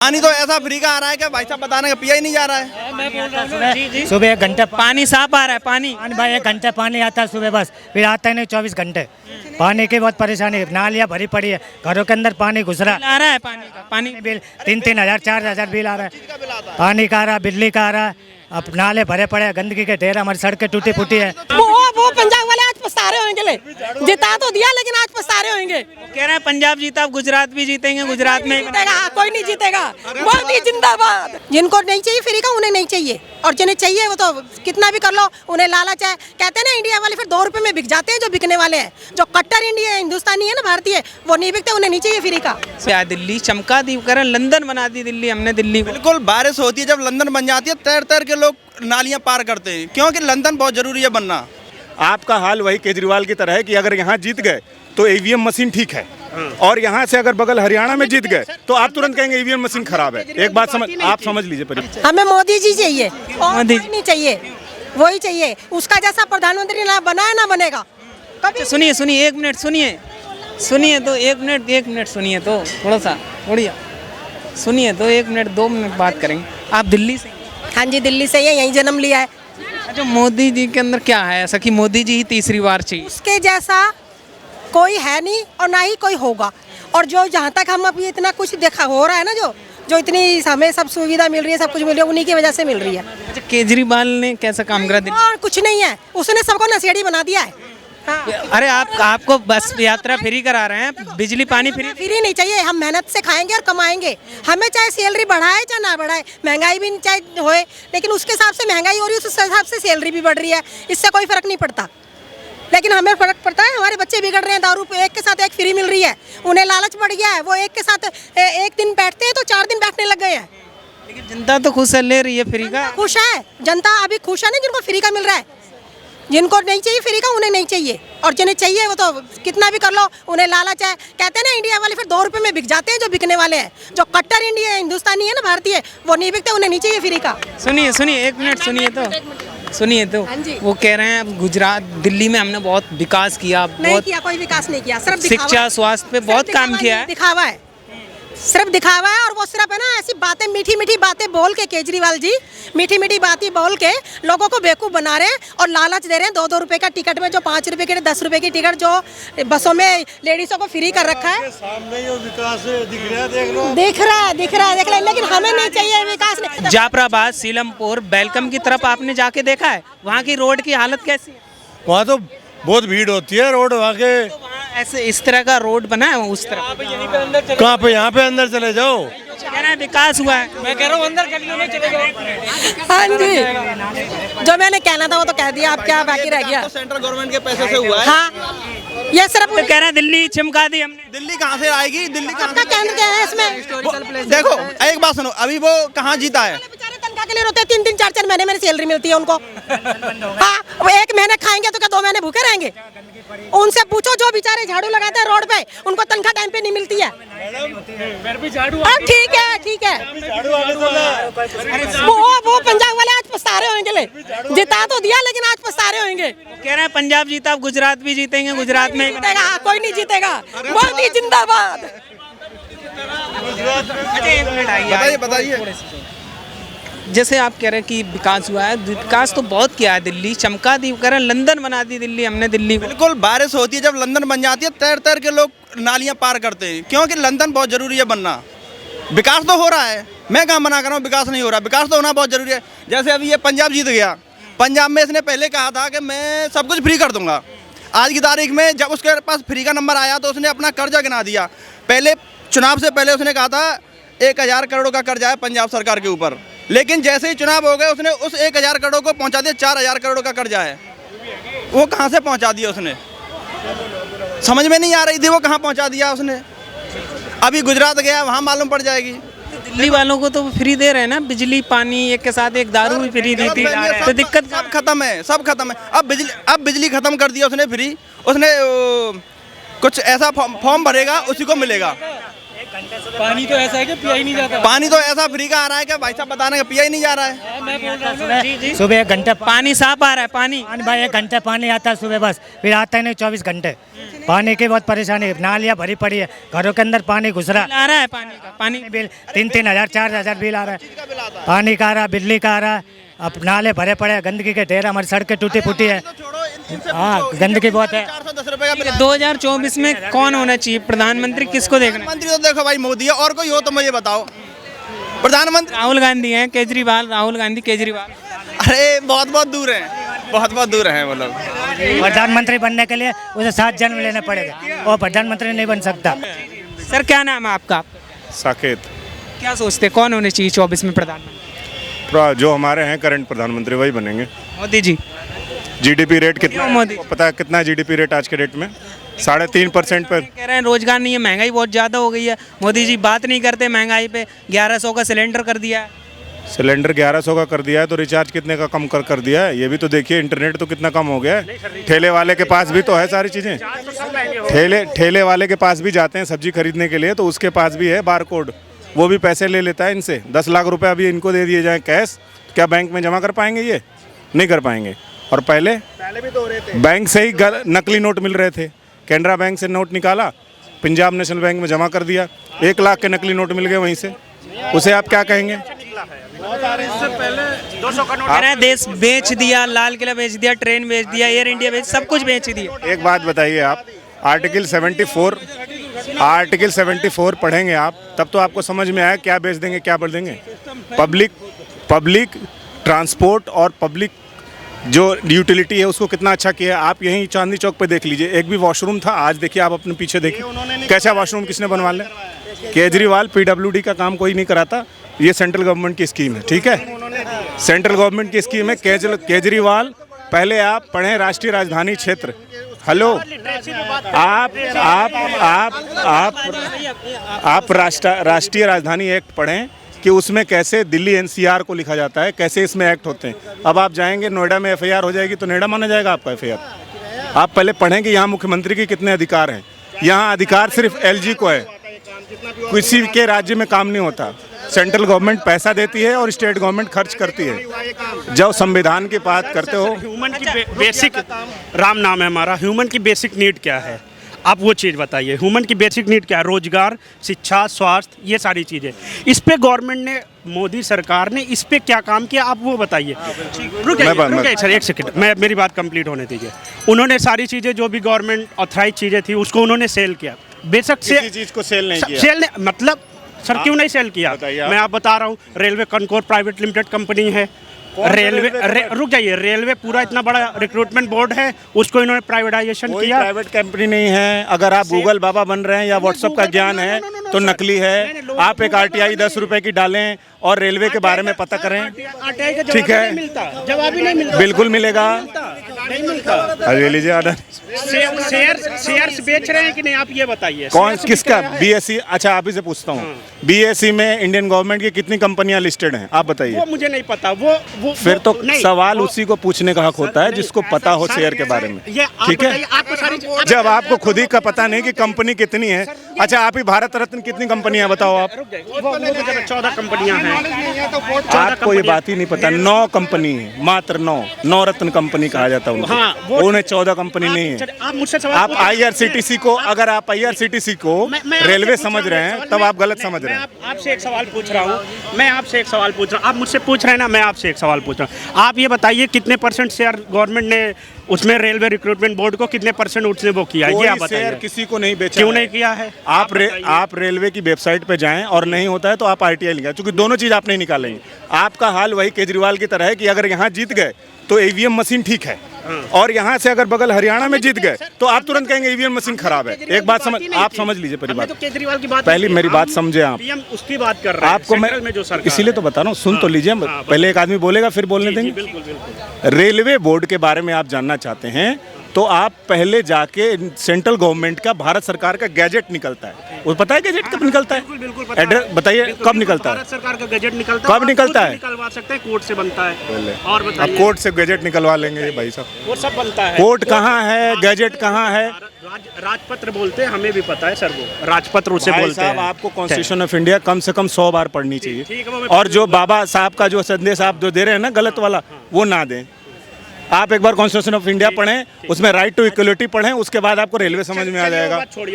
पानी तो ऐसा फ्री का आ रहा है कि भाई साहब बताने का पिया ही नहीं जा रहा है। मैं बोल रहा हूँ जी। सुबह 1 घंटे पानी साफ आ रहा है पानी भाई 1 घंटे पानी आता है सुबह, बस फिर आता ही नहीं 24 घंटे। पानी की बहुत परेशानी है, नालियाँ भरी पड़ी है, घरों के अंदर पानी घुस रहा आ रहा है पानी का पानी बिल 3-3 हज़ार 4 हज़ार बिल आ रहा है, पानी का आ रहा है, बिजली का आ रहा है। अब नाले भरे पड़े हैं, गंदगी के ढेर, हमारी सड़कें टूटी फूटी है। वो पंजाब वाले आज पछता रहे होंगे, जिता तो दिया लेकिन आज पछता रहे होंगे। कह रहे हैं पंजाब जीता, अब गुजरात भी जीतेंगे, गुजरात में जीतेगा, कोई नहीं जीतेगा। मोदी जिंदाबाद। जिनको नहीं चाहिए फ्री का उन्हें नहीं चाहिए, और जिन्हें चाहिए वो तो कितना भी कर लो, उन्हें लालच है। कहते हैं ना इंडिया वाले फिर 2 रुपए में बिक जाते हैं, जो बिकने वाले हैं, जो कट्टर इंडिया हिंदुस्तानी है ना भारतीय, वो नहीं बिकते, उन्हें नहीं चाहिए फ्री का। दिल्ली चमका दी, कह रहे हैं लंदन बना दी दिल्ली, हमने दिल्ली को। बिल्कुल, बारिश होती है जब लंदन बन जाती है, तैर तैर के लोग नालियां पार करते हैं, क्योंकि लंदन बहुत जरूरी है बनना। आपका हाल वही केजरीवाल की तरह है कि अगर यहाँ जीत गए तो ईवीएम मशीन ठीक है, और यहाँ से अगर बगल हरियाणा में जीत गए तो आप तुरंत कहेंगे ईवीएम मशीन खराब है। एक बात आप समझ लीजिए, हमें मोदी जी चाहिए, मोदी कोई नहीं चाहिए, वही चाहिए। उसका जैसा प्रधानमंत्री ना बना है ना बनेगा कभी। सुनिए सुनिए 1 मिनट सुनिए तो 1 मिनट सुनिए तो थोड़ा सा सुनिए तो 1 मिनट 2 मिनट बात करेंगे। आप दिल्ली से? हाँ जी, दिल्ली से ही, यहीं जन्म लिया है। अच्छा, मोदी जी के अंदर क्या है ऐसा कि मोदी जी ही तीसरी बार चाहिए? उसके जैसा कोई है नहीं और ना ही कोई होगा। और जो जहाँ तक हम अभी इतना कुछ देखा हो रहा है ना, जो इतनी हमें सब सुविधा मिल रही है, सब कुछ मिल रही है, उन्हीं की वजह से मिल रही है। अच्छा, केजरीवाल ने कैसा काम करा दिल्ली? और कुछ नहीं है, उसने सबको नशेड़ी बना दिया है। हाँ। अरे आपको बस यात्रा फ्री करा रहे हैं, बिजली पानी फ्री नहीं चाहिए। हम मेहनत से खाएंगे और कमाएंगे, हमें चाहे सैलरी बढ़ाए चाहे ना बढ़ाए, महंगाई भी चाहे होए, लेकिन उसके हिसाब से महंगाई हो रही है, उस हिसाब से सैलरी भी बढ़ रही है, इससे कोई फर्क नहीं पड़ता। लेकिन हमें फर्क पड़ता है, हमारे बच्चे बिगड़ रहे हैं, दारू एक के साथ एक फ्री मिल रही है, उन्हें लालच बढ़ गया है, वो एक के साथ एक दिन बैठते हैं तो 4 दिन बैठने लग गए हैं। लेकिन जनता तो खुश है, ले रही है फ्री का। खुश है जनता, अभी खुश है ना जिनको फ्री का मिल रहा है। जिनको नहीं चाहिए फ्री का उन्हें नहीं चाहिए, और जिन्हें चाहिए वो तो कितना भी कर लो, उन्हें लालच है। कहते हैं ना इंडिया वाले फिर 2 रुपए में बिक जाते हैं, जो बिकने वाले हैं, जो कट्टर इंडिया हिंदुस्तानी है ना भारतीय, वो नहीं बिकते, उन्हें नहीं चाहिए फ्री का। सुनिए 1 मिनट सुनिए तो वो कह रहे हैं गुजरात दिल्ली में हमने बहुत विकास किया, नहीं किया, कोई विकास नहीं किया, सिर्फ शिक्षा स्वास्थ्य पे बहुत काम किया है। दिखावा है, सिर्फ दिखावा है। और वो सिर्फ है ना ऐसी बातें, मीठी मीठी बातें बोल के, केजरीवाल जी मीठी मीठी बातें बोल के लोगों को बेवकूफ़ बना रहे हैं और लालच दे रहे हैं। 2-2 रुपए का टिकट में, जो 5 रुपए के 10 रुपए की टिकट जो बसों में लेडीजों को फ्री कर रखा है। सामने ये विकास दिख रहा है, लेकिन हमें नहीं चाहिए विकास। नहीं, जाफराबाद, सीलमपुर, बेलकम की तरफ आपने जाके देखा है, वहाँ की रोड की हालत कैसी है? वहाँ तो बहुत भीड़ होती है, रोड वहाँ के। तो वहाँ ऐसे इस तरह का रोड बना है उस तरफ? कहाँ पे? यहाँ पे अंदर चले जाओ। कह रहे हैं विकास हुआ है। मैं कह रहा हूँ अंदर गलियों में चले जाओ। हाँ जी, जो मैंने कहना था वो तो कह दिया, आप क्या बाकी रह गया? सेंट्रल गवर्नमेंट के पैसे से हुआ है। हाँ, ये सिर्फ तो कह रहे हैं दिल्ली चमका दी हमने। दिल्ली कहाँ से आएगी? दिल्ली कहाँ आपका केंद्र क्या है इसमें? देखो एक बात सुनो, अभी वो कहाँ जीता है? बेचारे तनख्वाह के लिए रोते हैं, 3-3 4-4 महीने मेरी सैलरी मिलती है उनको। हाँ, वो 1 महीने खाएंगे तो क्या 2 महीने भूखे रहेंगे? उनसे पूछो जो बेचारे झाड़ू लगाते हैं रोड पे, उनको तनख्वाह टाइम पे नहीं मिलती है। ठीक है। वो पंजाब वाले आज पछता रहे होंगे, जिता तो दिया लेकिन आज पछता रहे होंगे। कह रहे हैं पंजाब जीता, अब गुजरात भी जीतेंगे, गुजरात में जीतेगा, कोई नहीं जीतेगा। मोदी जिंदाबाद। अच्छा 1 मिनट आइए, बताइए। जैसे आप कह रहे हैं कि विकास हुआ है, विकास तो बहुत किया है, दिल्ली चमका दी, कह रहे हैं लंदन बना दी दिल्ली, हमने दिल्ली को। बिल्कुल, बारिश होती है जब लंदन बन जाती है, तैर तैर के लोग नालियां पार करते हैं, क्योंकि लंदन बहुत जरूरी है बनना। विकास तो हो रहा है, मैं कहाँ मना कर रहा हूँ विकास नहीं हो रहा, विकास तो होना बहुत जरूरी है। जैसे अभी ये पंजाब जीत गया, पंजाब में इसने पहले कहा था कि मैं सब कुछ फ्री कर दूंगा। आज की तारीख में जब उसके पास फ्री का नंबर आया तो उसने अपना कर्जा गिना दिया। पहले चुनाव से पहले उसने कहा था 1000 करोड़ का कर्जा है पंजाब सरकार के ऊपर, लेकिन जैसे ही चुनाव हो गए उसने उस 1000 करोड़ को पहुंचा दिया, 4000 करोड़ का कर्जा है। वो कहाँ से पहुंचा दिया उसने? समझ में नहीं आ रही थी वो कहाँ पहुंचा दिया उसने। अभी गुजरात गया, वहाँ मालूम पड़ जाएगी। दिल्ली वालों को तो फ्री दे रहे हैं ना, बिजली पानी, एक के साथ एक दारू भी फ्री दी थी, तो दिक्कत सब खत्म है, सब खत्म है। अब बिजली खत्म कर दिया उसने फ्री। उसने कुछ ऐसा फॉर्म भरेगा उसी को मिलेगा। पानी तो ऐसा है कि पिया ही नहीं जाता। पानी तो ऐसा फ्री का आ रहा है कि भाई साहब बताने का पिया ही नहीं जा रहा है। मैं बोल रहा हूँ जी जी, सुबह 1 घंटे पानी साफ आ रहा है। पानी पानी भाई 1 घंटे पानी आता है सुबह बस, फिर आता ही नहीं 24 घंटे। पानी की बहुत परेशानी है, नालियाँ भरी पड़ी है, घरों के अंदर पानी घुस रहा है। आ रहा है पानी का। पानी बिल 3-3 हज़ार 4 हज़ार बिल आ रहा है, पानी का आ रहा है, बिजली का आ रहा है। अब नाले भरे पड़े हैं, गंदगी के ढेर, हमारी सड़कें टूटी फूटी है। हाँ गंदगी बहुत है। 410 रुपए का बिल आता है। 2024 में कौन होना चाहिए प्रधानमंत्री, किसको देखना है? प्रधानमंत्री तो देखो भाई मोदी है, और कोई हो तो मुझे बताओ। प्रधानमंत्री राहुल गांधी हैं, केजरीवाल, राहुल गांधी केजरीवाल। अरे बहुत बहुत दूर है, बहुत बहुत दूर है वो लोग। प्रधानमंत्री बनने के लिए उसे 7 जन्म लेने पड़ेगा, और प्रधानमंत्री नहीं बन सकता। सर क्या नाम है आपका? साकेत क्या सोचते हैं कौन होने चाहिए 24 में प्रधानमंत्री? जो हमारे हैं करंट प्रधानमंत्री वही बनेंगे। मोदी जी। जीडीपी रेट कितना क्यों है? मोदी? आपको पता है कितना है जीडीपी रेट आज के डेट में? 3.5% पर। कह रहे हैं रोजगार नहीं है, महंगाई बहुत ज़्यादा हो गई है। मोदी जी बात नहीं करते महंगाई पे। 1100 का सिलेंडर कर दिया है। सिलेंडर 1100 का कर दिया है, तो रिचार्ज कितने का कम कर दिया है? ये भी तो देखिए, इंटरनेट तो कितना कम हो गया है। ठेले वाले के पास भी तो है सारी चीज़ें। ठेले वाले के पास भी जाते हैं सब्जी खरीदने के लिए, तो उसके पास भी है बार कोड, वो भी पैसे ले लेता है इनसे। 10 लाख रुपए अभी इनको दे दिए जाएं कैश, क्या बैंक में जमा कर पाएंगे? ये नहीं कर पाएंगे। और पहले भी तो हो रहे थे, बैंक से ही नकली नोट मिल रहे थे। कैनरा बैंक से नोट निकाला, पंजाब नेशनल बैंक में जमा कर दिया, 1 लाख के नकली नोट मिल गए वहीं से। उसे आप क्या कहेंगे? कह रहे हैं देश बेच दिया, लाल किला बेच दिया, ट्रेन बेच दिया, एयर इंडिया बेच, सब कुछ बेच दिया। एक बात बताइए आप, आर्टिकल 74 पढ़ेंगे आप, तब तो आपको समझ में आया क्या बेच देंगे क्या बढ़ देंगे। पब्लिक ट्रांसपोर्ट और पब्लिक जो यूटिलिटी है उसको कितना अच्छा किया है। आप यहीं चांदनी चौक पे देख लीजिए, एक भी वॉशरूम था, आज देखिए आप अपने पीछे देखिए कैसा वॉशरूम किसने बनवा लिया। केजरीवाल पीडब्ल्यूडी का काम कोई नहीं कराता, ये सेंट्रल गवर्नमेंट की स्कीम है, ठीक है, सेंट्रल गवर्नमेंट की स्कीम है। केजरीवाल, पहले आप पढ़ें राष्ट्रीय राजधानी क्षेत्र। हेलो, आप राष्ट्रीय राजधानी एक्ट पढ़ें कि उसमें कैसे दिल्ली एनसीआर को लिखा जाता है, कैसे इसमें एक्ट होते हैं। अब आप जाएंगे नोएडा में एफआईआर हो जाएगी तो नोएडा माना जाएगा आपका एफआईआर। आप पहले पढ़ें कि यहाँ मुख्यमंत्री के कितने अधिकार हैं। यहाँ अधिकार सिर्फ एलजी को है, किसी के राज्य में काम नहीं होता। सेंट्रल गवर्नमेंट पैसा देती है और स्टेट गवर्नमेंट खर्च करती है। जब संविधान की बात करते हो, ह्यूमन की बेसिक, राम नाम है हमारा, ह्यूमन की बेसिक नीड क्या है, आप वो चीज़ बताइए। ह्यूमन की बेसिक नीड क्या है? रोजगार, शिक्षा, स्वास्थ्य, ये सारी चीज़ें। इस पे गवर्नमेंट ने, मोदी सरकार ने इस पे क्या काम किया, आप वो बताइए। रुकिए सर, एक सेकंड, मेरी बात कंप्लीट होने दीजिए। उन्होंने सारी चीज़ें जो भी गवर्नमेंट ऑथराइज चीज़ें थी उसको उन्होंने सेल किया। बेशक से किसी चीज़ को सेल नहीं किया। सेल ने मतलब सर क्यों नहीं सेल किया? मैं आप बता रहा हूँ, रेलवे कनकोर प्राइवेट लिमिटेड कंपनी है। रुक जाइए, रेलवे पूरा इतना बड़ा रिक्रूटमेंट बोर्ड है, उसको इन्होंने प्राइवेटाइजेशन किया। प्राइवेट कंपनी नहीं है। अगर आप गूगल बाबा बन रहे हैं या व्हाट्सएप का ज्ञान है तो नकली है। आप एक आरटीआई 10 रुपए की डालें और रेलवे के बारे में पता करें, ठीक है, जवाब ही नहीं मिलता। बिल्कुल मिलेगा, नहीं मिलता। ले लीजिए ऑर्डर। शेयर्स बेच रहे हैं कि नहीं, आप ये बताइए। कौन किसका? बीएसई। अच्छा, आप ही से पूछता हूँ, बीएसई में इंडियन गवर्नमेंट की कितनी कंपनियां लिस्टेड हैं, आप बताइए। वो मुझे नहीं पता। वो फिर तो सवाल उसी को पूछने का हक होता है जिसको पता हो शेयर के बारे में, ठीक है। जब आपको खुद ही का पता नहीं कि कंपनी कितनी है। अच्छा, आप ही भारत रत्न कितनी कंपनियां बताओ आप? 14 कंपनियां हैं। आपको ये बात ही नहीं पता, 9 कंपनी है, मात्र 9 रत्न कंपनी कहा जाता है उनको। उन्हें 14 कंपनी नहीं है। आप आईआरसीटीसी को, अगर आप आईआरसीटीसी को रेलवे समझ रहे हैं तब आप गलत समझ रहे हैं। आपसे एक सवाल पूछ रहा हूँ, मैं आपसे एक सवाल पूछ रहा हूँ, आप मुझसे पूछ रहे हैं ना, मैं आपसे एक सवाल पूछ रहा हूँ। आप ये बताइए कितने % शेयर गवर्नमेंट ने उसमें रेलवे रिक्रूटमेंट बोर्ड को कितने % उसने वो किया, ये आप बताइए। किसी को नहीं बेचा। क्यों नहीं किया है? आप रेलवे की वेबसाइट पे जाएं और नहीं होता है तो आप आरटीआई निकालें, क्योंकि दोनों चीज आप नहीं निकालेंगे। आपका हाल वही केजरीवाल की तरह है कि अगर यहाँ जीत गए तो ईवीएम मशीन ठीक है, और यहाँ से अगर बगल हरियाणा में जीत गए तो आप तुरंत कहेंगे ईवीएम मशीन खराब है। एक बात आप समझ लीजिए पहली बात, केजरीवाल की बात, पहली मेरी बात समझे आप, उसकी बात कर रहे हैं। आपको मैं इसीलिए तो बता रहा हूँ, सुन तो लीजिए। पहले एक आदमी बोलेगा फिर बोलने देंगे। रेलवे बोर्ड के बारे में आप जानना चाहते हैं तो आप पहले जाके सेंट्रल गवर्नमेंट का, भारत सरकार का गैजेट निकलता है, वो पता है गैजेट कब निकलता है? एड्रेस बताइए कब निकलता है? भारत सरकार का गैजेट निकलता है। कब निकलता है? निकलवा सकते हैं, कोर्ट से बनता है। और अब कोर्ट से गैजेट निकलवा लेंगे भाई साहब, वो सब बनता है। कोर्ट कहाँ है, गैजेट कहाँ है? राजपत्र बोलते हैं, हमें भी पता है सर, वो राजपत्र उसे भाई बोलते हैं। साहब, आपको कॉन्स्टिट्यूशन ऑफ इंडिया कम से कम 100 बार पढ़नी ठीक है, चाहिए। वो मैं और जो बाबा साहब का जो संदेश आप जो दे रहे हैं ना गलत वाला, वो ना दें। आप एक बार कॉन्स्टिट्यूशन ऑफ इंडिया पढ़ें, उसमें राइट टू इक्वलिटी पढ़ें, उसके बाद आपको रेलवे समझ में आ चलिए, वो जाएगा। बात छोड़िए।